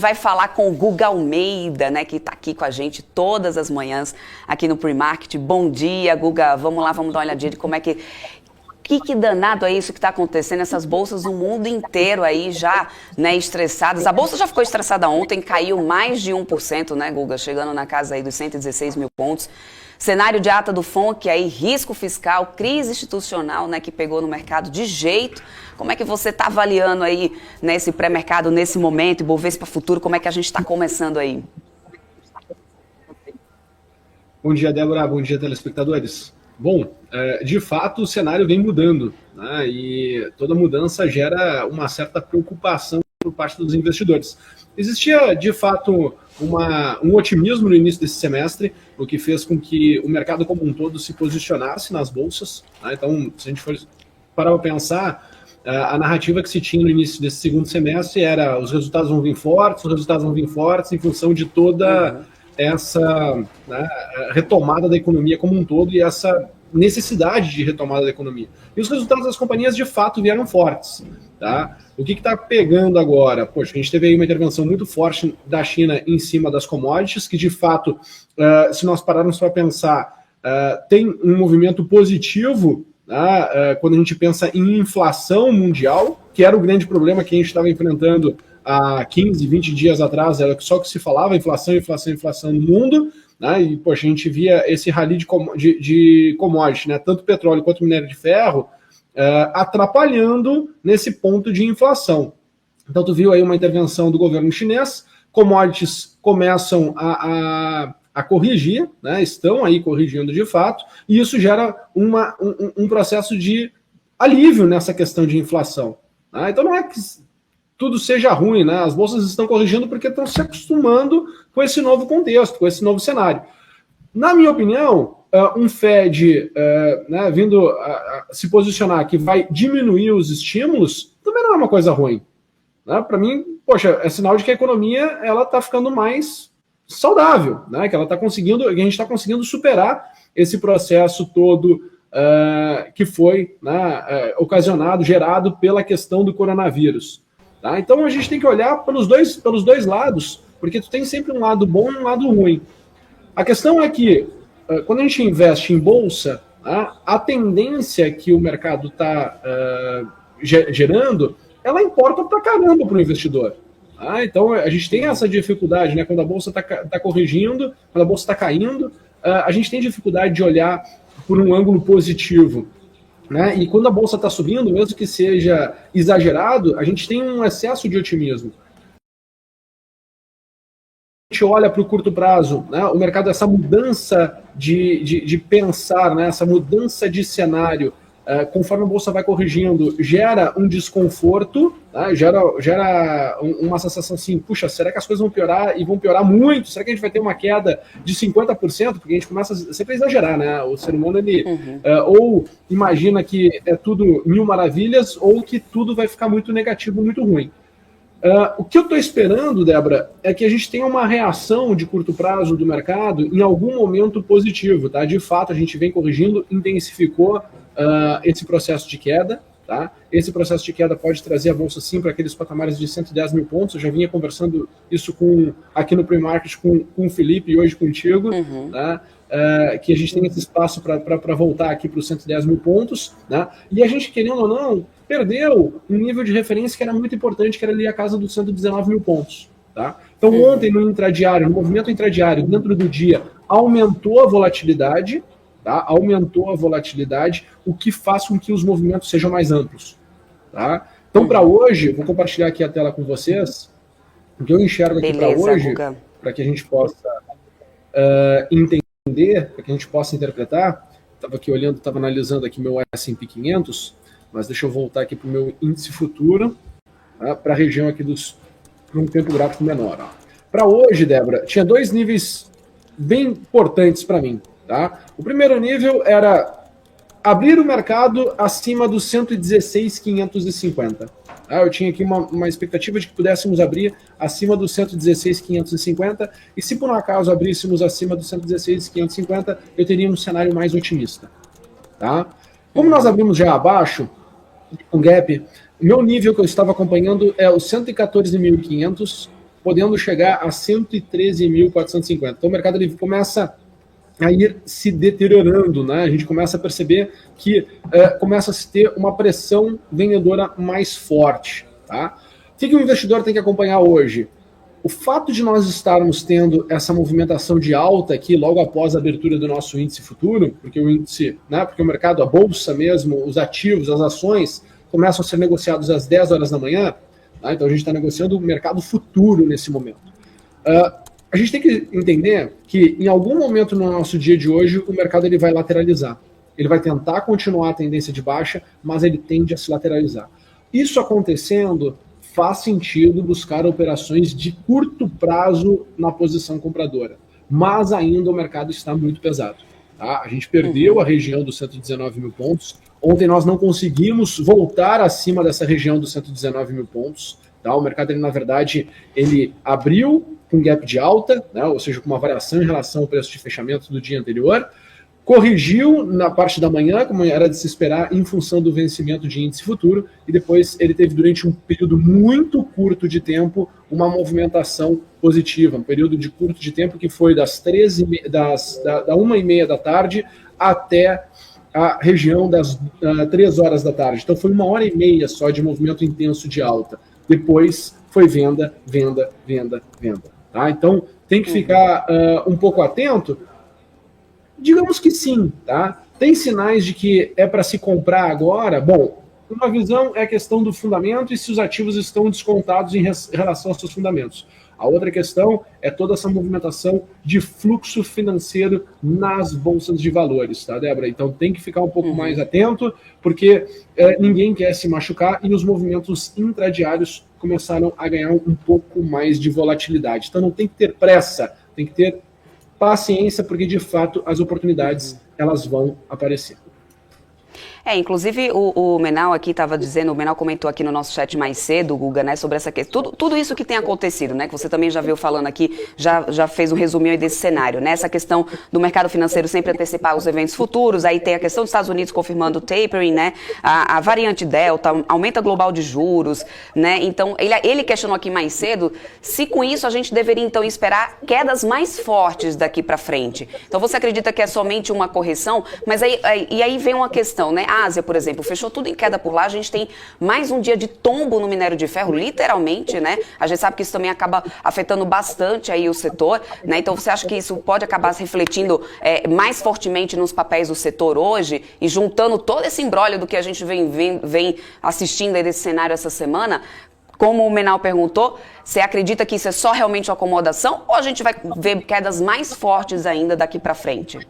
vai falar com o Guga Almeida, né, que está aqui com a gente todas as manhãs aqui no Pre-Market. Bom dia, Guga. Vamos lá, vamos dar uma olhadinha de como é que... Que danado é isso que está acontecendo? Essas bolsas no mundo inteiro aí já, né, estressadas. A bolsa já ficou estressada ontem, caiu mais de 1%, né, Guga? Chegando na casa aí dos 116 mil pontos. Cenário de ata do FONC, aí, risco fiscal, crise institucional, né, que pegou no mercado de jeito. Como é que você está avaliando aí, né, esse pré-mercado nesse momento, Ibovespa futuro, como é que a gente está começando aí? Bom dia, Débora. Bom dia, telespectadores. Bom, de fato o cenário vem mudando, né, e toda mudança gera uma certa preocupação por parte dos investidores. Existia, de fato, um otimismo no início desse semestre, o que fez com que o mercado como um todo se posicionasse nas bolsas, né? Então, se a gente for parar para pensar, a narrativa que se tinha no início desse segundo semestre era os resultados vão vir fortes em função de toda essa, né, retomada da economia como um todo e essa necessidade de retomada da economia. E os resultados das companhias, de fato, vieram fortes. Tá? O que está pegando agora? Poxa, a gente teve aí uma intervenção muito forte da China em cima das commodities, que, de fato, se nós pararmos para pensar, tem um movimento positivo, tá? Quando a gente pensa em inflação mundial, que era o grande problema que a gente estava enfrentando há 15, 20 dias atrás, era só que se falava inflação no mundo, né? E poxa, a gente via esse rally de commodities, né? Tanto petróleo quanto minério de ferro, atrapalhando nesse ponto de inflação. Então tu viu aí uma intervenção do governo chinês, commodities começam a corrigir, né? Estão aí corrigindo de fato, e isso gera um processo de alívio nessa questão de inflação. Né? Então não é que tudo seja ruim, né? As bolsas estão corrigindo porque estão se acostumando com esse novo contexto, com esse novo cenário. Na minha opinião, um Fed né, vindo a se posicionar que vai diminuir os estímulos também não é uma coisa ruim. Né? Para mim, poxa, é sinal de que a economia está ficando mais saudável, né? Que ela está conseguindo, que a gente está conseguindo superar esse processo todo que foi, né, ocasionado, gerado pela questão do coronavírus. Tá? Então a gente tem que olhar pelos dois lados, porque tu tem sempre um lado bom e um lado ruim. A questão é que, quando a gente investe em bolsa, a tendência que o mercado está gerando, ela importa pra caramba para o investidor. Tá? Então a gente tem essa dificuldade, né? Quando a bolsa está corrigindo, quando a bolsa está caindo, a gente tem dificuldade de olhar por um ângulo positivo. Né? E quando a bolsa está subindo, mesmo que seja exagerado, a gente tem um excesso de otimismo. A gente olha para o curto prazo, né? O mercado, essa mudança de pensar, né? Essa mudança de cenário, conforme a bolsa vai corrigindo, gera um desconforto, tá? gera uma sensação assim, puxa, será que as coisas vão piorar e vão piorar muito? Será que a gente vai ter uma queda de 50%? Porque a gente começa sempre a exagerar, né? O ser humano, ele ou imagina que é tudo mil maravilhas, ou que tudo vai ficar muito negativo, muito ruim. O que eu estou esperando, Débora, é que a gente tenha uma reação de curto prazo do mercado em algum momento positivo. Tá? De fato, a gente vem corrigindo, intensificou esse processo de queda. Tá? Esse processo de queda pode trazer a bolsa, sim, para aqueles patamares de 110 mil pontos. Eu já vinha conversando isso aqui no Pre-Market com o Felipe e hoje contigo. Tá? Que a gente tem esse espaço para voltar aqui para os 110 mil pontos. Né? E a gente, querendo ou não, perdeu um nível de referência que era muito importante, que era ali a casa dos 119 mil pontos. Tá? Então, ontem, no movimento intradiário, dentro do dia, aumentou a volatilidade, tá? O que faz com que os movimentos sejam mais amplos. Tá? Então, para hoje, vou compartilhar aqui a tela com vocês, o que eu enxergo aqui para hoje, para que a gente possa entender, para que a gente possa interpretar. Estava aqui olhando, estava analisando aqui meu S&P 500, mas deixa eu voltar aqui para o meu índice futuro, tá? Para a região aqui para um tempo gráfico menor. Para hoje, Débora, tinha dois níveis bem importantes para mim. Tá? O primeiro nível era abrir o mercado acima dos 116.550. Tá? Eu tinha aqui uma expectativa de que pudéssemos abrir acima dos 116.550, e se por um acaso abríssemos acima dos 116.550, eu teria um cenário mais otimista. Tá? Como nós abrimos já abaixo, um gap, meu nível que eu estava acompanhando é os 114.500 podendo chegar a 113.450. Então o mercado ele começa a ir se deteriorando, né? A gente começa a perceber que começa a se ter uma pressão vendedora mais forte, tá? O que o investidor tem que acompanhar hoje? O fato de nós estarmos tendo essa movimentação de alta aqui logo após a abertura do nosso índice futuro, porque o índice, né, porque o mercado, a bolsa mesmo, os ativos, as ações começam a ser negociados às 10 horas da manhã, tá? Então a gente está negociando o mercado futuro nesse momento. A gente tem que entender que em algum momento no nosso dia de hoje o mercado ele vai lateralizar. Ele vai tentar continuar a tendência de baixa, mas ele tende a se lateralizar. Isso acontecendo, faz sentido buscar operações de curto prazo na posição compradora. Mas ainda o mercado está muito pesado. Tá? A gente perdeu a região dos 119 mil pontos. Ontem nós não conseguimos voltar acima dessa região dos 119 mil pontos. Tá? O mercado, ele, na verdade, ele abriu com gap de alta, né? Ou seja, com uma variação em relação ao preço de fechamento do dia anterior, corrigiu na parte da manhã, como era de se esperar, em função do vencimento de índice futuro, e depois ele teve, durante um período muito curto de tempo, uma movimentação positiva, um período de curto de tempo que foi da 1h30 da tarde até a região das 3 horas da tarde. Então foi 1h30 só de movimento intenso de alta. Depois foi venda, venda, venda, venda. Tá? Então tem que ficar um pouco atento. Digamos que sim, tá? Tem sinais de que é para se comprar agora? Bom, uma visão é a questão do fundamento e se os ativos estão descontados em relação aos seus fundamentos. A outra questão é toda essa movimentação de fluxo financeiro nas bolsas de valores, tá, Débora? Então tem que ficar um pouco mais atento, porque ninguém quer se machucar e os movimentos intradiários começaram a ganhar um pouco mais de volatilidade. Então não tem que ter pressa, tem que ter paciência, porque de fato as oportunidades elas vão aparecer. Inclusive o Menal aqui estava dizendo, o Menal comentou aqui no nosso chat mais cedo, Guga, né, sobre essa questão, tudo isso que tem acontecido, né, que você também já veio falando aqui, já fez um resuminho aí desse cenário, né, essa questão do mercado financeiro sempre antecipar os eventos futuros, aí tem a questão dos Estados Unidos confirmando o tapering, né, a variante Delta, aumenta global de juros, né, então ele questionou aqui mais cedo se com isso a gente deveria então esperar quedas mais fortes daqui para frente. Então você acredita que é somente uma correção, mas aí vem uma questão, né, a Ásia, por exemplo, fechou tudo em queda por lá, a gente tem mais um dia de tombo no minério de ferro, literalmente, né? A gente sabe que isso também acaba afetando bastante aí o setor, né? Então você acha que isso pode acabar se refletindo mais fortemente nos papéis do setor hoje e juntando todo esse imbróglio do que a gente vem assistindo aí desse cenário essa semana? Como o Menal perguntou, você acredita que isso é só realmente uma acomodação ou a gente vai ver quedas mais fortes ainda daqui para frente?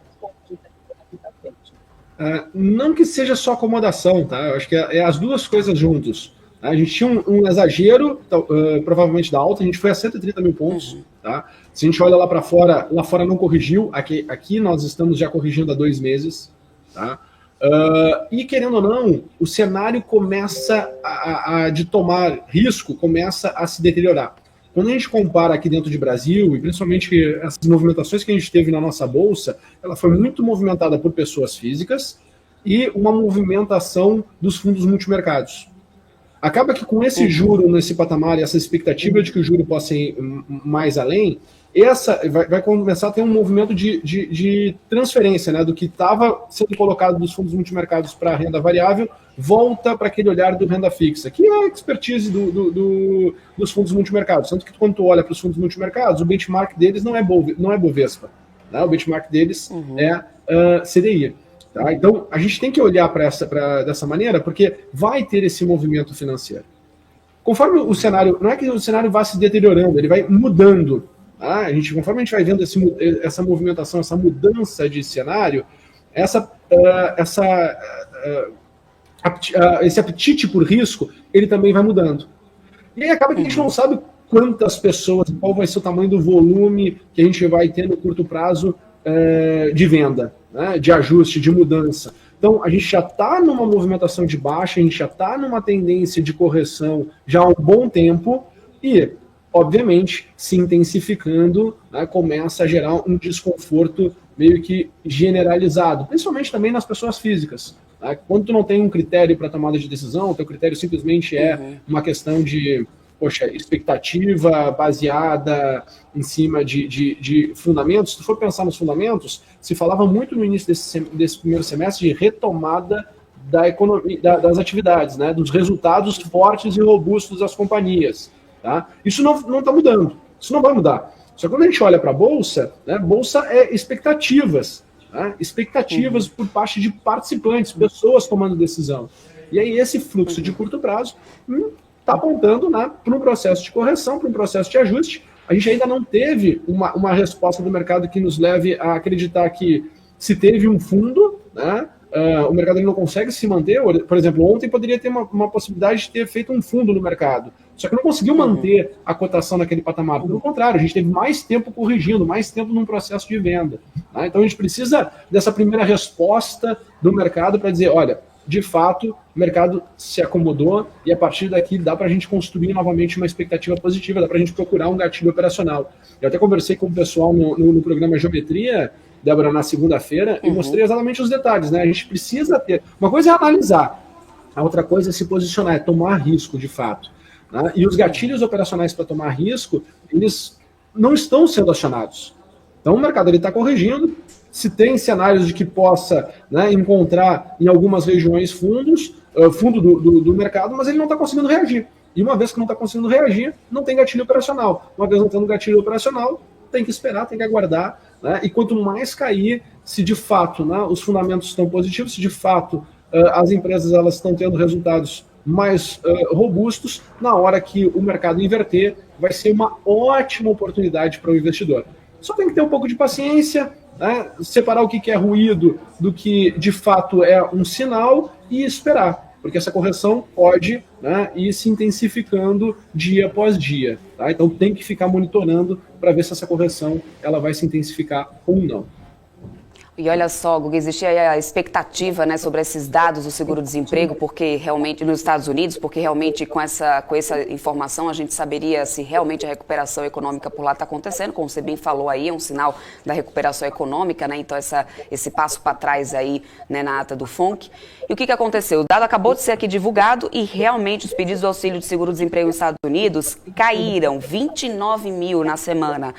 Não que seja só acomodação, tá? Eu acho que é as duas coisas juntos. Tá? A gente tinha um exagero, provavelmente da alta, a gente foi a 130 mil pontos. Tá? Se a gente olha lá para fora, lá fora não corrigiu, aqui nós estamos já corrigindo há 2 meses. Tá? E querendo ou não, o cenário começa de tomar risco, começa a se deteriorar. Quando a gente compara aqui dentro de Brasil, e principalmente essas movimentações que a gente teve na nossa bolsa, ela foi muito movimentada por pessoas físicas e uma movimentação dos fundos multimercados. Acaba que com esse juro nesse patamar e essa expectativa de que o juro possa ir mais além, vai começar a ter um movimento de transferência, né, do que estava sendo colocado dos fundos multimercados para a renda variável, volta para aquele olhar do renda fixa, que é a expertise dos fundos multimercados. Tanto que quando tu olha para os fundos multimercados, o benchmark deles não é Bovespa, né? O benchmark deles é CDI. Tá? Então, a gente tem que olhar dessa maneira, porque vai ter esse movimento financeiro. Conforme o cenário, não é que o cenário vá se deteriorando, ele vai mudando. Tá? Conforme a gente vai vendo essa movimentação, essa mudança de cenário, esse apetite por risco, ele também vai mudando. E aí acaba que a gente não sabe quantas pessoas, qual vai ser o tamanho do volume que a gente vai ter no curto prazo de venda, né, de ajuste, de mudança. Então, a gente já está numa movimentação de baixa, a gente já está numa tendência de correção já há um bom tempo e, obviamente, se intensificando, né, começa a gerar um desconforto meio que generalizado, principalmente também nas pessoas físicas. Tá? Quando tu não tem um critério para tomada de decisão, o teu critério simplesmente é uma questão de poxa, expectativa baseada em cima de fundamentos. Se tu for pensar nos fundamentos, se falava muito no início desse primeiro semestre de retomada da economia, das atividades, né, dos resultados fortes e robustos das companhias. Tá? Isso não está mudando, isso não vai mudar. Só que quando a gente olha para a Bolsa, né, Bolsa é expectativas, né, expectativas por parte de participantes, pessoas tomando decisão. E aí esse fluxo de curto prazo está apontando, né, para um processo de correção, para um processo de ajuste. A gente ainda não teve uma resposta do mercado que nos leve a acreditar que se teve um fundo, né, o mercado não consegue se manter. Por exemplo, ontem poderia ter uma possibilidade de ter feito um fundo no mercado, só que não conseguiu manter a cotação naquele patamar. Pelo contrário, a gente teve mais tempo corrigindo, mais tempo num processo de venda. Tá? Então a gente precisa dessa primeira resposta do mercado para dizer, olha, de fato, o mercado se acomodou e a partir daqui dá para a gente construir novamente uma expectativa positiva, dá para a gente procurar um gatilho operacional. Eu até conversei com o pessoal no programa Geometria, Débora, na segunda-feira, e mostrei exatamente os detalhes, né? A gente precisa ter... Uma coisa é analisar, a outra coisa é se posicionar, é tomar risco, de fato. Né? E os gatilhos operacionais para tomar risco, eles não estão sendo acionados. Então o mercado está corrigindo, se tem cenários de que possa, né, encontrar em algumas regiões fundo do mercado, mas ele não está conseguindo reagir. E uma vez que não está conseguindo reagir, não tem gatilho operacional. Uma vez não tendo gatilho operacional, tem que esperar, tem que aguardar, né? E quanto mais cair, se de fato, né, os fundamentos estão positivos, se de fato as empresas elas estão tendo resultados mais robustos, na hora que o mercado inverter, vai ser uma ótima oportunidade para o investidor. Só tem que ter um pouco de paciência, né, separar o que é ruído do que de fato é um sinal e esperar, porque essa correção pode, né, ir se intensificando dia após dia. Tá? Então tem que ficar monitorando para ver se essa correção ela vai se intensificar ou não. E olha só, Guga, existia a expectativa, né, sobre esses dados do seguro-desemprego, porque realmente nos Estados Unidos, porque realmente com essa informação a gente saberia se realmente a recuperação econômica por lá está acontecendo, como você bem falou aí, é um sinal da recuperação econômica, né, então esse passo para trás aí, né, na ata do FONC. E o que aconteceu? O dado acabou de ser aqui divulgado e realmente os pedidos de auxílio de seguro-desemprego nos Estados Unidos caíram, 29 mil na semana,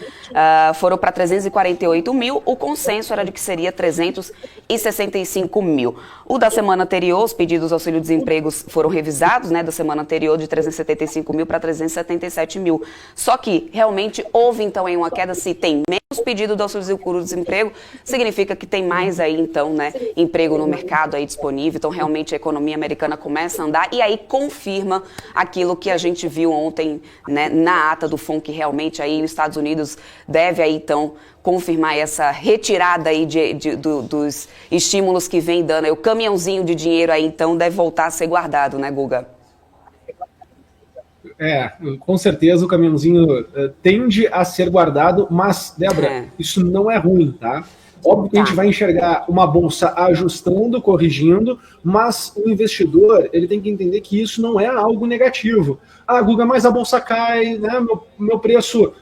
foram para 348 mil, o consenso era de que seria 365 mil. O da semana anterior, os pedidos de auxílio-desemprego foram revisados, né, da semana anterior de 375 mil para 377 mil. Só que realmente houve então aí uma queda, se tem menos pedido de auxílio-desemprego, significa que tem mais aí então, né, emprego no mercado aí disponível, então realmente a economia americana começa a andar e aí confirma aquilo que a gente viu ontem, né, na ata do FONC, que realmente aí os Estados Unidos deve aí então confirmar essa retirada aí dos estímulos que vem dando, aí o caminhãozinho de dinheiro aí então deve voltar a ser guardado, né, Guga? Com certeza o caminhãozinho tende a ser guardado, mas, Débora, isso não é ruim, tá? Óbvio que a gente vai enxergar uma bolsa ajustando, corrigindo, mas o investidor ele tem que entender que isso não é algo negativo. Ah, Guga, mas a bolsa cai, né? Meu preço,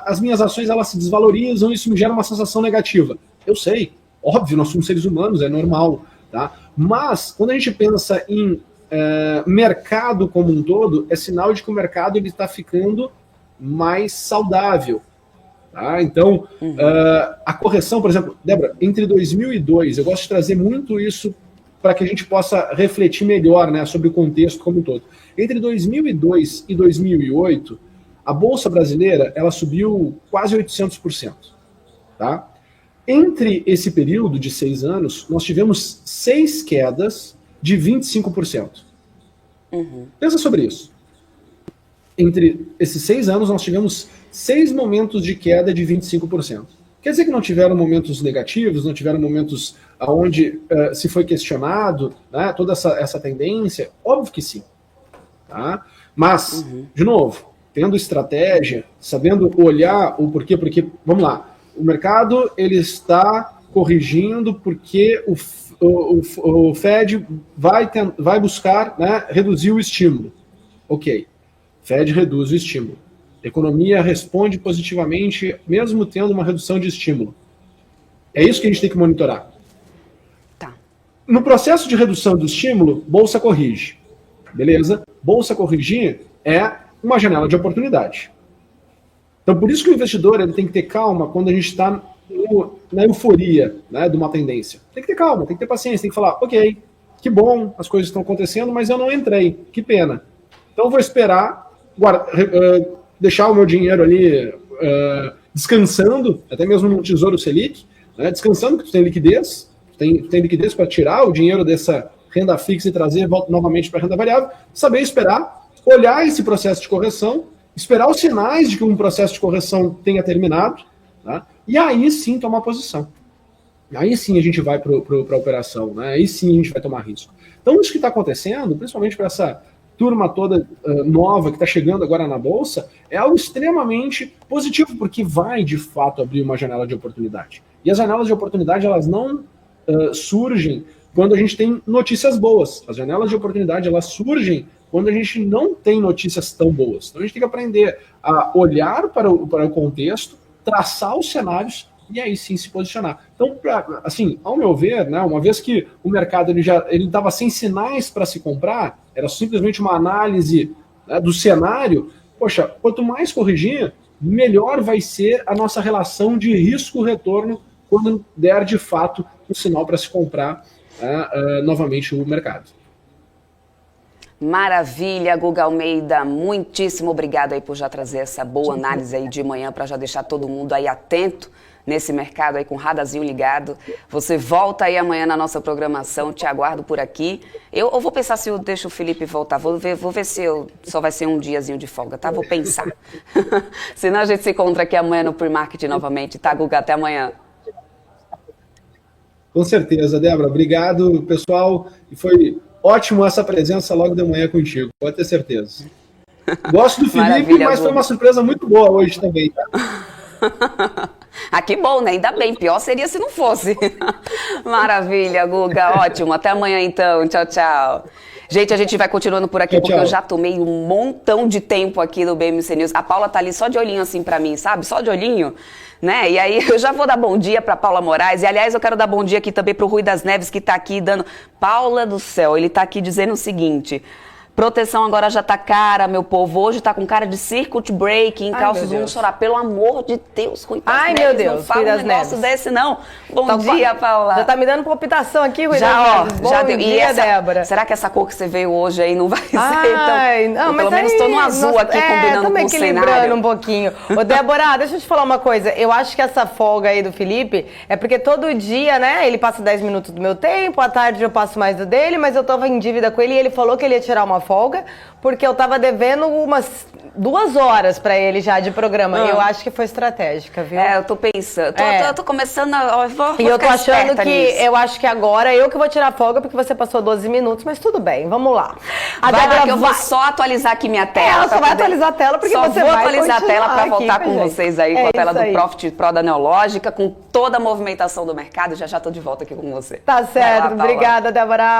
as minhas ações elas se desvalorizam, isso me gera uma sensação negativa. Eu sei, óbvio, nós somos seres humanos, é normal, tá? Mas quando a gente pensa em mercado como um todo, é sinal de que o mercado está ficando mais saudável. Tá? Então, a correção, por exemplo, Débora, entre 2002, eu gosto de trazer muito isso para que a gente possa refletir melhor, né, sobre o contexto como um todo. Entre 2002 e 2008, a Bolsa Brasileira ela subiu quase 800%. Tá? Entre esse período de 6 anos, nós tivemos 6 quedas de 25%. Pensa sobre isso. Entre esses 6 anos, nós tivemos 6 momentos de queda de 25%. Quer dizer que não tiveram momentos negativos, não tiveram momentos onde se foi questionado, né, toda essa tendência? Óbvio que sim. Tá? Mas, de novo, tendo estratégia, sabendo olhar o porquê, porque, vamos lá, o mercado ele está corrigindo porque o Fed vai buscar, né, reduzir o estímulo. Ok, Fed reduz o estímulo. A economia responde positivamente, mesmo tendo uma redução de estímulo. É isso que a gente tem que monitorar. Tá. No processo de redução do estímulo, bolsa corrige. Beleza? Bolsa corrigir é uma janela de oportunidade. Então, por isso que o investidor ele tem que ter calma quando a gente está na euforia, né, de uma tendência. Tem que ter calma, tem que ter paciência, tem que falar, ok, que bom, as coisas estão acontecendo, mas eu não entrei, que pena. Então, eu vou esperar, deixar o meu dinheiro ali descansando, até mesmo no Tesouro Selic, né, descansando, que tu tem liquidez, tem liquidez para tirar o dinheiro dessa renda fixa e trazer novamente para a renda variável, saber esperar, olhar esse processo de correção, esperar os sinais de que um processo de correção tenha terminado, tá? E aí sim tomar posição. Aí sim a gente vai para a operação, né? Aí sim a gente vai tomar risco. Então isso que está acontecendo, principalmente para essa turma toda nova que está chegando agora na Bolsa, é algo extremamente positivo, porque vai de fato abrir uma janela de oportunidade. E as janelas de oportunidade, elas não surgem quando a gente tem notícias boas. As janelas de oportunidade, elas surgem quando a gente não tem notícias tão boas. Então a gente tem que aprender a olhar para o contexto, traçar os cenários e aí sim se posicionar. Então, assim, ao meu ver, né, uma vez que o mercado ele estava sem sinais para se comprar, era simplesmente uma análise, né, do cenário, poxa, quanto mais corrigir, melhor vai ser a nossa relação de risco-retorno quando der de fato um sinal para se comprar novamente o mercado. Maravilha, Guga Almeida, muitíssimo obrigado aí por já trazer essa boa análise aí de manhã para já deixar todo mundo aí atento nesse mercado aí com o radarzinho ligado. Você volta aí amanhã na nossa programação, te aguardo por aqui. Eu vou pensar se eu deixo o Felipe voltar, vou ver se só vai ser um diazinho de folga, tá? Vou pensar. Senão a gente se encontra aqui amanhã no Pre-Market novamente, tá, Guga? Até amanhã. Com certeza, Débora. Obrigado, pessoal. E foi ótimo essa presença logo de manhã contigo, pode ter certeza. Gosto do Felipe, mas foi uma surpresa muito boa hoje também, tá? Ah, que bom, né? Ainda bem. Pior seria se não fosse. Maravilha, Guga. Ótimo. Até amanhã, então. Tchau, tchau. Gente, a gente vai continuando por aqui, porque eu já tomei um montão de tempo aqui no BMC News. A Paula tá ali só de olhinho assim pra mim, sabe? Só de olhinho, né? E aí eu já vou dar bom dia pra Paula Moraes. E, aliás, eu quero dar bom dia aqui também pro Rui das Neves, que tá aqui dando... Paula do céu, ele tá aqui dizendo o seguinte... Proteção agora já tá cara, meu povo. Hoje tá com cara de circuit breaking, calços vão chorar. Pelo amor de Deus, Rui das Neves, meu Deus, não fala um negócio desse, não. Bom tá, dia, Paula. Já tá me dando palpitação aqui, Rui das Neves. Bom dia, Débora. Será que essa cor que você veio hoje aí não vai ser não, mas pelo menos tô no azul aqui, combinando com o cenário. Um pouquinho. Ô, Débora, deixa eu te falar uma coisa. Eu acho que essa folga aí do Felipe é porque todo dia, né, ele passa 10 minutos do meu tempo, à tarde eu passo mais do dele, mas eu tava em dívida com ele e ele falou que ele ia tirar uma folga, porque eu tava devendo umas 2 horas pra ele já de programa. E eu acho que foi estratégica, viu? Eu tô pensando. Eu tô começando a... E eu tô achando que... nisso. Eu acho que agora eu que vou tirar folga, porque você passou 12 minutos, mas tudo bem, vamos lá. Eu vou só atualizar aqui minha tela. Ela só vai atualizar a tela, porque você vai atualizar a tela pra voltar com vocês aí, com a tela do Profit Pro da Neológica, com toda a movimentação do mercado. Já tô de volta aqui com você. Tá certo. Obrigada, Débora.